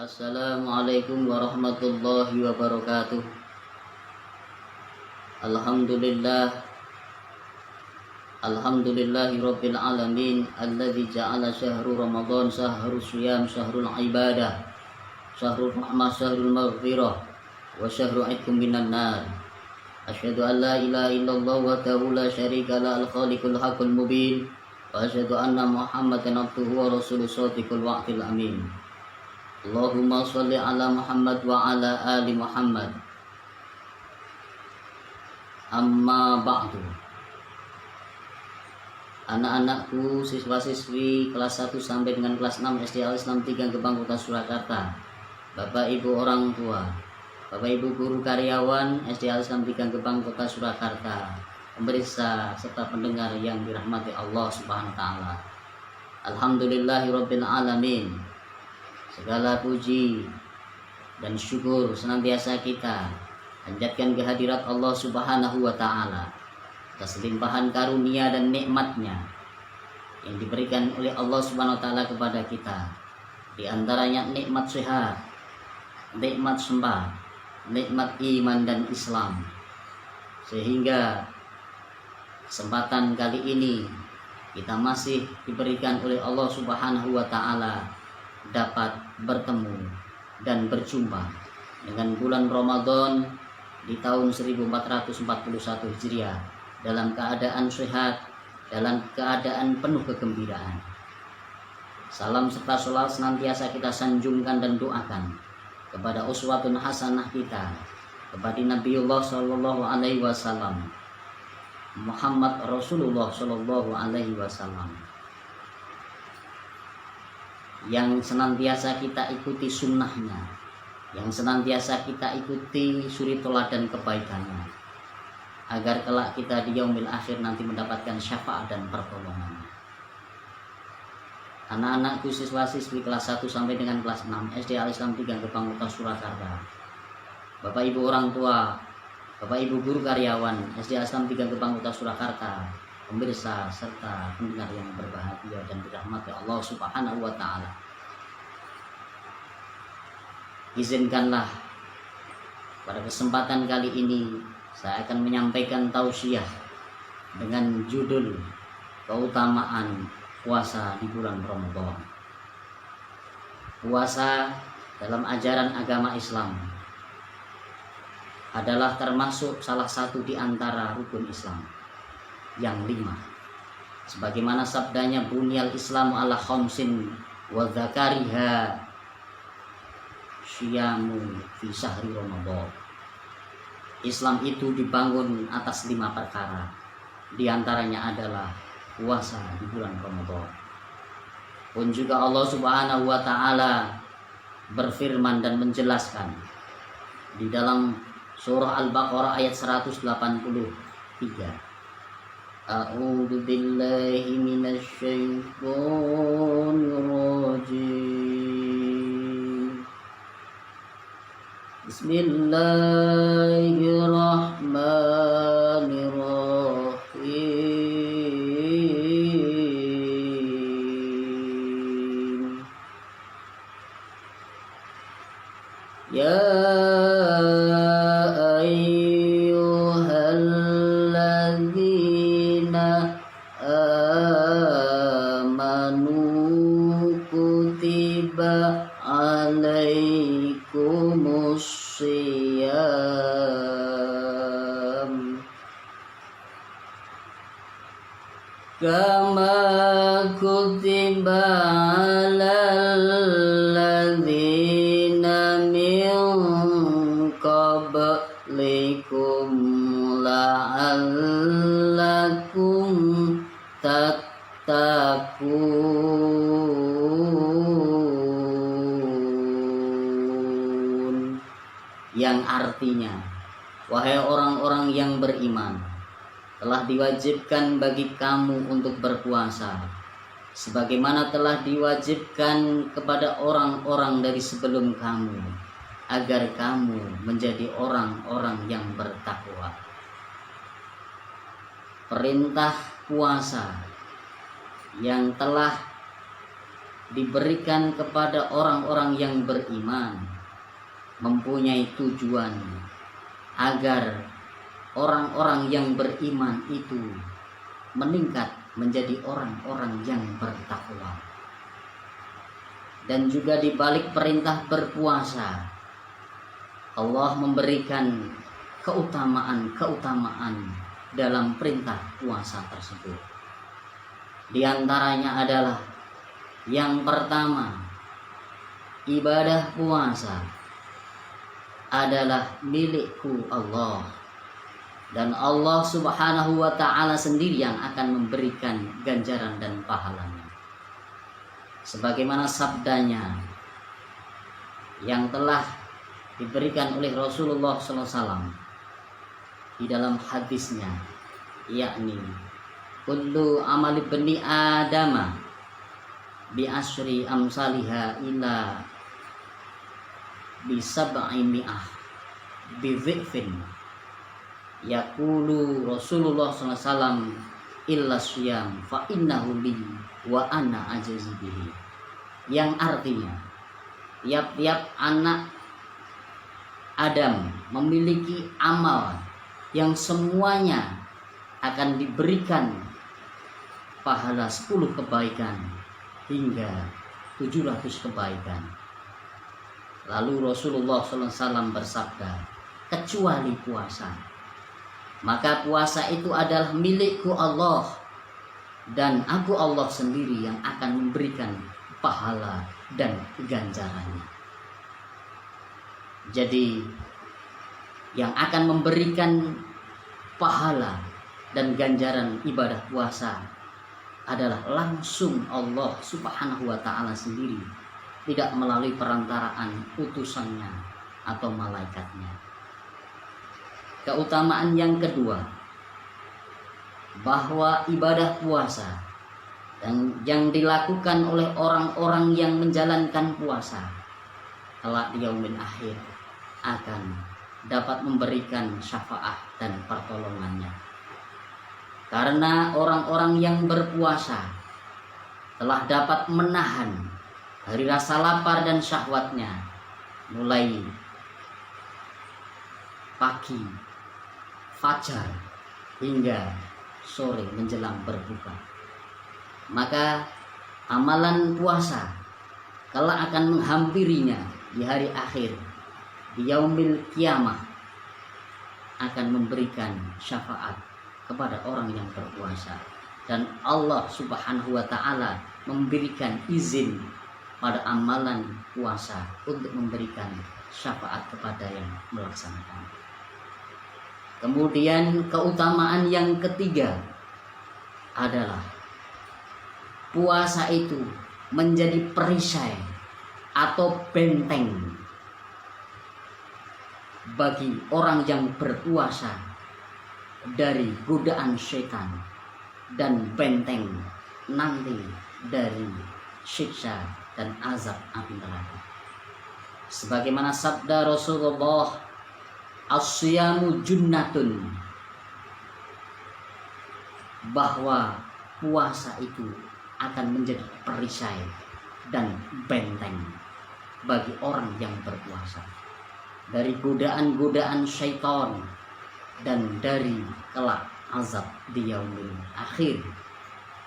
Assalamualaikum warahmatullahi wabarakatuh. Alhamdulillah. Alhamdulillahi rabbil alamin. Alladzi ja'ala syahru Ramadan syahrul syiyam, syahrul ibadah, syahrul rahmah, syahrul maghfirah, wa syahru itqum minan nar. Asyhadu an la ilaha illallah wahdahu la syarika la al-khaliqul haqqul mubin, wa asyhadu anna Muhammadan abduhu wa rasuluhu shadiqul wa'dil amin. Allahumma sholli ala Muhammad wa ala ali Muhammad. Amma ba'du. Anak-anakku, siswa-siswi kelas 1 sampai dengan kelas 6 SD Al-Islam 3 Gebang Kota Surakarta, Bapak Ibu orang tua, Bapak Ibu guru karyawan SD Al-Islam 3 Gebang Kota Surakarta, pemirsa serta pendengar yang dirahmati Allah Subhanahu wa taala. Alhamdulillahirabbil alamin. Segala puji dan syukur senantiasa kita panjatkan kehadirat Allah Subhanahu wa taala atas limpahan karunia dan nikmatnya yang diberikan oleh Allah Subhanahu wa taala kepada kita. Di antaranya nikmat sehat, nikmat sembah, nikmat iman dan Islam. Sehingga kesempatan kali ini kita masih diberikan oleh Allah Subhanahu wa taala dapat bertemu dan berjumpa dengan bulan Ramadan di tahun 1441 Hijriah dalam keadaan sehat, dalam keadaan penuh kegembiraan. Salam serta sholawat senantiasa kita sanjungkan dan doakan kepada uswatun hasanah kita, kepada Nabiullah sallallahu alaihi wasallam, Muhammad Rasulullah sallallahu alaihi wasallam, yang senantiasa kita ikuti sunnahnya, yang senantiasa kita ikuti suri teladan kebaikannya, agar kelak kita di yaumil akhir nanti mendapatkan syafaat dan pertolongannya. Anak-anakku, siswa-siswi kelas 1 sampai dengan kelas 6 SD Al-Islam 3 Gebang Kota Surakarta, Bapak Ibu orang tua, Bapak Ibu guru karyawan SD Al-Islam 3 Gebang Kota Surakarta, pemirsa serta pendengar yang berbahagia dan dirahmati Allah Subhanahu wa taala. Izinkanlah pada kesempatan kali ini saya akan menyampaikan tausiah dengan judul keutamaan puasa di bulan Ramadan. Puasa dalam ajaran agama Islam adalah termasuk salah satu di antara rukun Islam yang 5, sebagaimana sabdanya bunyal Islamu ala khamsin wa dzakariha syiyamu fi syahri Ramadan. Islam itu dibangun atas 5 perkara, di antaranya adalah puasa di bulan Ramadan. Pun juga Allah Subhanahu wa taala berfirman dan menjelaskan di dalam surah Al-Baqarah ayat 183. A'udzu billahi minasy syaithanir rajim. Bismillahirrahmanirrahim. Ya ayyuhalladzina amanu kutiba alaikumus syiyam kama kutiba alal ladzina min qablikum la'allakum tattaqun, yang artinya, wahai orang-orang yang beriman, telah diwajibkan bagi kamu untuk berpuasa sebagaimana telah diwajibkan kepada orang-orang dari sebelum kamu, agar kamu menjadi orang-orang yang bertakwa. Perintah puasa yang telah diberikan kepada orang-orang yang beriman, mempunyai tujuan agar orang-orang yang beriman itu meningkat menjadi orang-orang yang bertakwa. Dan juga di balik perintah berpuasa, Allah memberikan keutamaan dalam perintah puasa tersebut. Di antaranya adalah yang pertama, ibadah puasa adalah milikku Allah, dan Allah Subhanahu wa ta'ala sendiri yang akan memberikan ganjaran dan pahalanya. Sebagaimana sabdanya yang telah diberikan oleh Rasulullah SAW di dalam hadisnya, yakni kullu amali bani adama bi asri amsalha ila bi sab'i mi'ah bi dhifin, yaqulu Rasulullah SAW illa siyam fa innahu li wa ana ajazi bihi. Yang artinya tiap-tiap anak Adam memiliki amal yang semuanya akan diberikan pahala 10 kebaikan hingga 700 kebaikan. Lalu Rasulullah SAW bersabda, kecuali puasa, maka puasa itu adalah milikku Allah, dan aku Allah sendiri yang akan memberikan pahala dan ganjarannya. Jadi yang akan memberikan pahala dan ganjaran ibadah puasa adalah langsung Allah Subhanahu wa ta'ala sendiri, tidak melalui perantaraan utusannya atau malaikatnya. Keutamaan yang kedua, bahwa ibadah puasa yang dilakukan oleh orang-orang yang menjalankan puasa kelak di yaumil akhir akan dapat memberikan syafaat dan pertolongannya. Karena orang-orang yang berpuasa telah dapat menahan dari rasa lapar dan syahwatnya mulai pagi, fajar hingga sore menjelang berbuka. Maka amalan puasa kelak akan menghampirinya di hari akhir, di yaumil kiamah, akan memberikan syafaat kepada orang yang berpuasa, dan Allah Subhanahu wa ta'ala memberikan izin pada amalan puasa untuk memberikan syafaat kepada yang melaksanakan. Kemudian keutamaan yang ketiga adalah puasa itu menjadi perisai atau benteng bagi orang yang berpuasa dari godaan setan, dan benteng nanti dari siksa dan azab api neraka. Sebagaimana sabda Rasulullah, as-siyamu junnatun, bahwa puasa itu akan menjadi perisai dan benteng bagi orang yang berpuasa dari godaan-godaan syaitan dan dari kelak azab di yaumil akhir,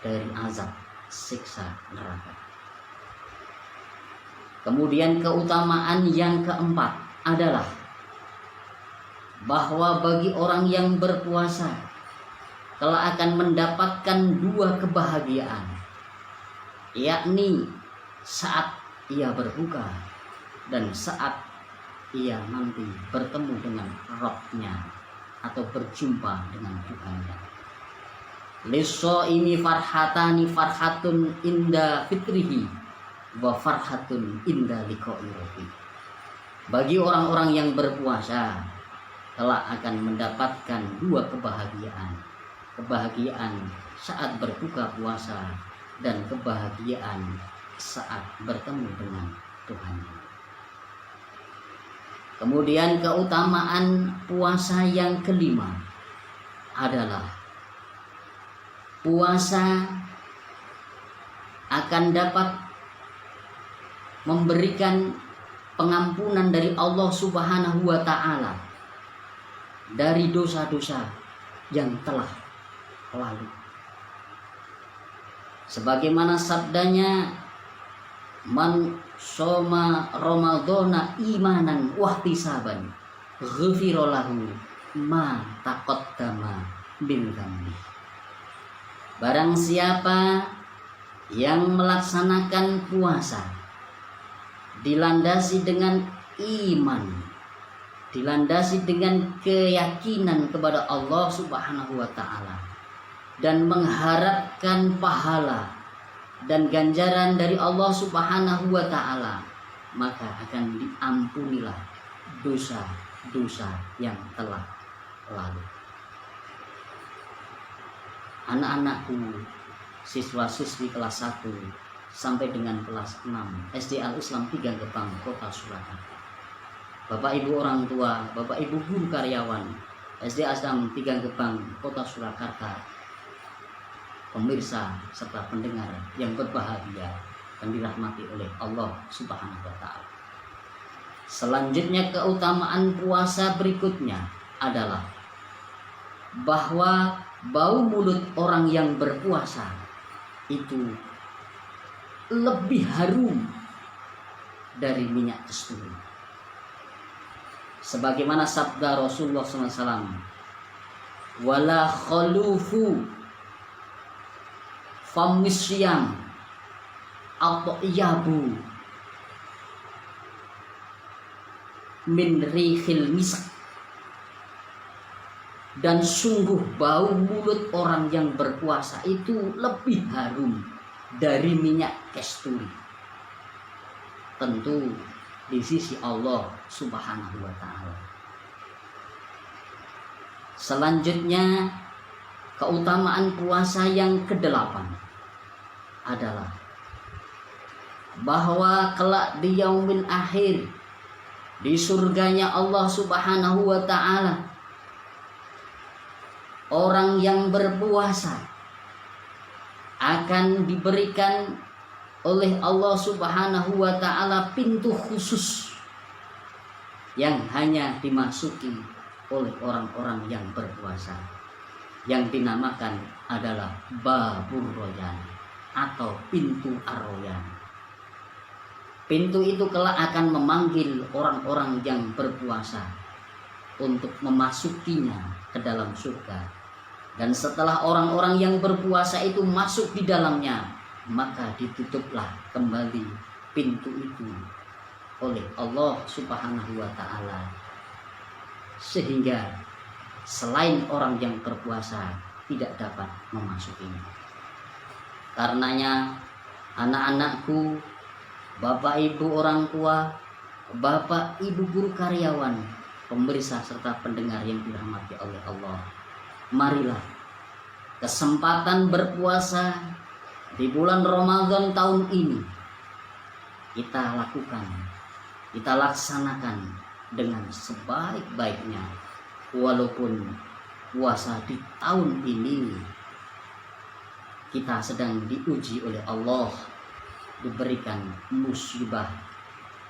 dari azab siksa neraka. Kemudian keutamaan yang keempat adalah bahwa bagi orang yang berpuasa kelak akan mendapatkan 2 kebahagiaan, yakni saat ia berbuka dan saat ia nanti bertemu dengan Rabb-nya atau berjumpa dengan Tuhannya. Liso ini farhatani, farhatun inda fitrihi wa farhatun inda liqa'i rabbi. Bagi orang-orang yang berpuasa kelak akan mendapatkan 2 kebahagiaan. Kebahagiaan saat berbuka puasa dan kebahagiaan saat bertemu dengan Tuhannya. Kemudian keutamaan puasa yang kelima adalah puasa akan dapat memberikan pengampunan dari Allah Subhanahu wa taala dari dosa-dosa yang telah lalu. Sebagaimana sabdanya, man soma ramadhana imanan wahtisaban ghufira lahu ma taqaddama min dzambi. Barang siapa yang melaksanakan puasa dilandasi dengan iman, dilandasi dengan keyakinan kepada Allah Subhanahu wa taala dan mengharapkan pahala dan ganjaran dari Allah Subhanahu wa taala, maka akan diampunilah dosa-dosa yang telah lalu. Anak-anakku, siswa-siswi kelas 1 sampai dengan kelas 6 SD Al-Islam 3 Gebang, Kota Surakarta. Bapak Ibu orang tua, Bapak Ibu guru karyawan SD Al-Islam 3 Gebang, Kota Surakarta, pemirsa serta pendengar yang berbahagia dan dirahmati oleh Allah Subhanahu wa taala. Selanjutnya, keutamaan puasa berikutnya adalah bahwa bau mulut orang yang berpuasa itu lebih harum dari minyak kasturi. Sebagaimana sabda Rasulullah SAW, wala khalufu famisyam atyabu min rihil misk. Dan sungguh bau mulut orang yang berpuasa itu lebih harum dari minyak kasturi. Tentu di sisi Allah Subhanahu wa taala. Selanjutnya, keutamaan puasa yang ke-8 adalah bahwa kelak di yaumil akhir, di surganya Allah Subhanahu wa taala, orang yang berpuasa akan diberikan oleh Allah Subhanahu wa taala pintu khusus yang hanya dimasuki oleh orang-orang yang berpuasa, yang dinamakan adalah Babur Royan atau pintu Ar-Royan. Pintu itu kelak akan memanggil orang-orang yang berpuasa untuk memasukinya ke dalam surga. Dan setelah orang-orang yang berpuasa itu masuk di dalamnya, maka ditutuplah kembali pintu itu oleh Allah Subhanahu wa taala, sehingga selain orang yang berpuasa tidak dapat memasukinya. Karenanya, anak-anakku, Bapak Ibu orang tua, Bapak Ibu guru karyawan, pemirsa serta pendengar yang dirahmati oleh Allah, marilah kesempatan berpuasa di bulan Ramadan tahun ini kita lakukan, kita laksanakan dengan sebaik-baiknya. Walaupun puasa di tahun ini kita sedang diuji oleh Allah, diberikan musibah,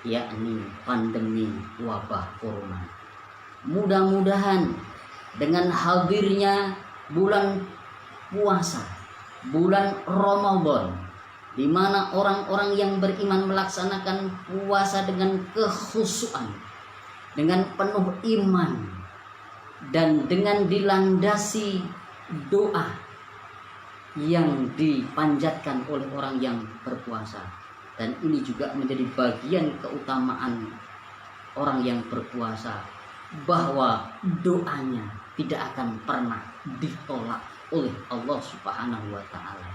yakni pandemi wabah corona. Mudah-mudahan dengan hadirnya bulan puasa, bulan Ramadan, di mana orang-orang yang beriman melaksanakan puasa dengan kekhusyuan, dengan penuh iman, dan dengan dilandasi doa yang dipanjatkan oleh orang yang berpuasa. Dan ini juga menjadi bagian keutamaan orang yang berpuasa, bahwa doanya tidak akan pernah ditolak oleh Allah Subhanahu wa taala.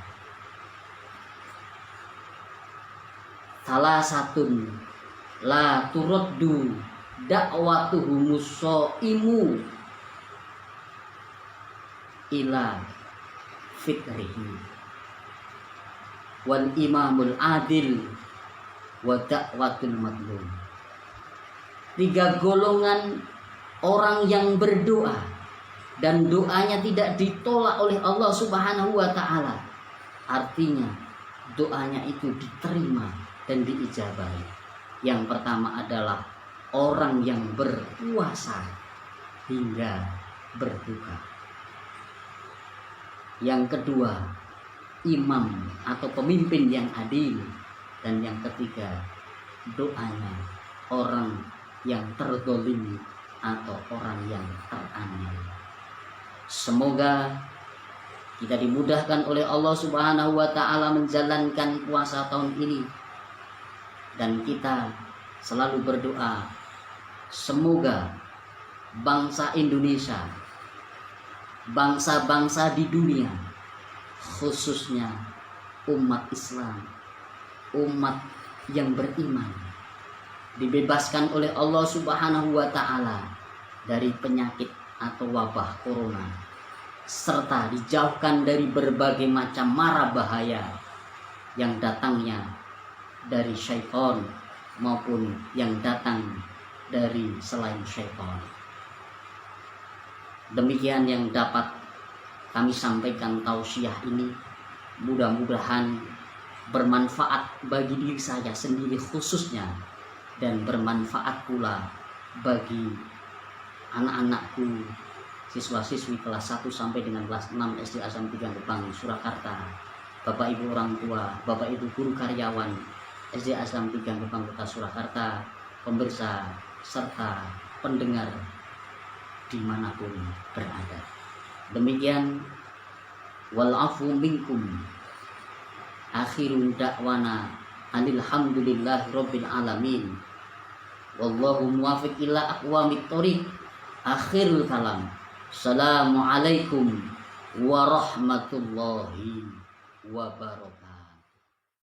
Salah satun la turaddu da'watuhumus shaimu ila fitrihi wal imamul adil wa da'watul madlum. 3 golongan orang yang berdoa dan doanya tidak ditolak oleh Allah Subhanahu wa taala, artinya doanya itu diterima dan diijabahi. Yang pertama adalah orang yang berpuasa hingga berbuka. Yang kedua, imam atau pemimpin yang adil. Dan yang ketiga, doanya orang yang terzalimi atau orang yang teraniaya. Semoga kita dimudahkan oleh Allah Subhanahu wa taala menjalankan puasa tahun ini, dan kita selalu berdoa semoga bangsa Indonesia, bangsa-bangsa di dunia, khususnya umat Islam, umat yang beriman, dibebaskan oleh Allah Subhanahu wa taala dari penyakit atau wabah corona, serta dijauhkan dari berbagai macam mara bahaya yang datangnya dari syaitan maupun yang datang dari selain syaitan. Demikian yang dapat kami sampaikan tausiah ini. Mudah-mudahan bermanfaat bagi diri saya sendiri khususnya, dan bermanfaat pula bagi anak-anakku, siswa-siswi kelas 1 sampai dengan kelas 6 SD Asam 3 Gebang Surakarta, Bapak Ibu orang tua, Bapak Ibu guru karyawan SD Asam 3 Gebang Kota Surakarta, pemirsa serta pendengar dimanapun berada. Demikian, walafu minkum. Akhirun da'wana alhamdulillahi rabbil alamin. Wallahu muwaffiq ila aqwamit thoriq. Akhirul kalam. Assalamualaikum warahmatullahi wabarakatuh.